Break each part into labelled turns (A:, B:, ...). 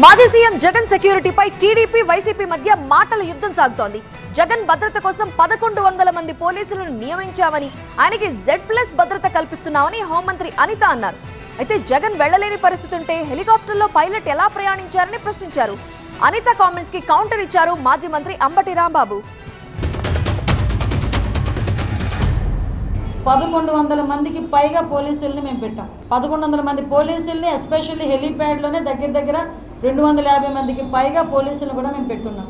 A: మాజీ CM Jagan సెక్యూరిటీపై TDP YCP మధ్య మాటల యుద్ధం సాగుతోంది. జగన్ భద్రత కోసం 1100 మంది పోలీసులను నియమించామని, ఆయనకి Z+ భద్రత కల్పిస్తున్నామని హోంమంత్రి అనిత అన్నారు. అయితే జగన్ వెళ్లలేని పరిస్థితి ఉంటే హెలికాప్టర్లో పైలట్ ఎలా ప్రయాణించారని ప్రశ్నించారు. అనిత కామెంట్స్ కి కౌంటర్ ఇచ్చారు మాజీ మంత్రి అంబటి రాంబాబు.
B: 1100 మందికి పైగా పోలీసుల్ని మేము పెట్టాం. 1100 మంది పోలీసుల్ని ఎస్పెషల్లీ హెలీప్యాడ్లోనే దగ్గర 250 మందికి పైగా పోలీసులు కూడా మేము పెట్టున్నాం.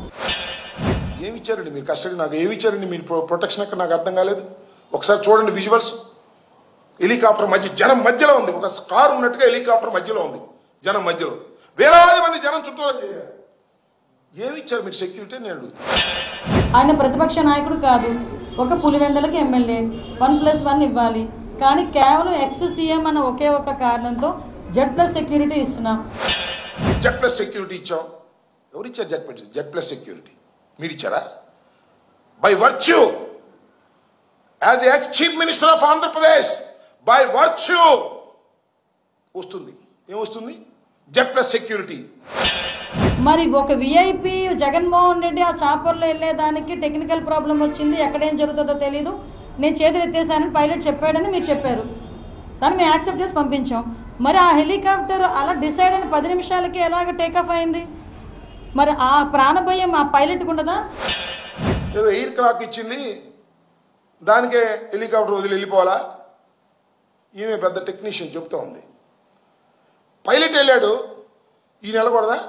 C: ఏమి ఇచ్చారండి మీరు కస్టడీ? నాకు ఏమి ఇచ్చారండి మీరు ప్రొటెక్షన్? అక్కడ నాకు అర్థం కాలేదు. ఒకసారి చూడండి విజువల్స్. హెలికాప్టర్ జనం మధ్యలో ఉంది. ఒక కారు ఉన్నట్టుగా హెలికాప్టర్ మధ్యలో ఉంది, జనం మధ్యలో. వేలాది మంది జనం చుట్టూ ఏమి ఇచ్చారు మీరు సెక్యూరిటీ? నేను అడుగుతాను.
B: ఆయన ప్రతిపక్ష నాయకుడు కాదు, ఒక పులివెందలకి ఎమ్మెల్యే. 1+1 ఇవ్వాలి, కానీ కేవలం ex-CM అన్న ఒకే ఒక కారణంతో Z+ సెక్యూరిటీ ఇస్తున్నాం.
C: Z+ సెక్యూరిటీ ఇచ్చాం. ఎవరు ఇచ్చారు Z+ సెక్యూరిటీ? మీరు ఇచ్చారా? By virtue as ex chief minister of Andhra Pradesh, by virtue వస్తుంది. ఏమొస్తుంది? Z+ security.
B: మరి ఒక విఐపి జగన్మోహన్ రెడ్డి ఆ చాపర్లో వెళ్ళేదానికి టెక్నికల్ ప్రాబ్లం వచ్చింది, ఎక్కడేం జరుగుతుందో తెలీదు, నేను చేతులు ఎత్తేసానని పైలట్ చెప్పాడని మీరు చెప్పారు. దాన్ని మేము యాక్సెప్ట్ చేసి పంపించాం. మరి ఆ హెలికాప్టర్ అలా డిసైడ్ అయిన 10 నిమిషాలకి ఎలాగ టేకాఫ్ అయింది? మరి ఆ ప్రాణభయం ఆ పైలట్కి ఉండదా?
C: ఏదో ఎయిర్ క్రాక్ ఇచ్చింది, దానికే హెలికాప్టర్ వదిలి వెళ్ళిపోవాలా? ఈమె పెద్ద టెక్నీషియన్ చెప్తా ఉంది. పైలట్ వెళ్ళాడు, ఈయన వెళ్ళకూడదా?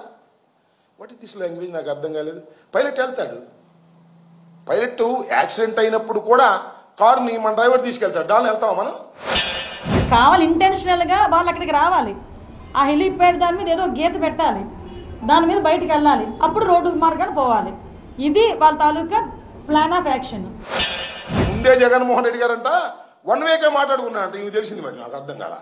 C: What is this language? నాకు అర్థం కాలేదు. పైలట్ వెళ్తాడు. పైలట్ యాక్సిడెంట్ అయినప్పుడు కూడా కారుని మన డ్రైవర్ తీసుకెళ్తాడు. దాన్ని వెళ్తామా మనం?
B: కావాలి, ఇంటెన్షనల్గా వాళ్ళు అక్కడికి రావాలి. ఆ హెలిప్యాడ్ దాని మీద ఏదో గీత పెట్టాలి, దాని మీద బయటికి వెళ్ళాలి, అప్పుడు రోడ్డు మార్గాలు పోవాలి. ఇది వాళ్ళ తాలూకా ప్లాన్ ఆఫ్ యాక్షన్.
C: ముందే జగన్మోహన్ రెడ్డి గారంట 1 వేకే మాట్లాడుకున్నారంట. ఇవి తెలిసింది, మరి నాకు అర్థం కాల.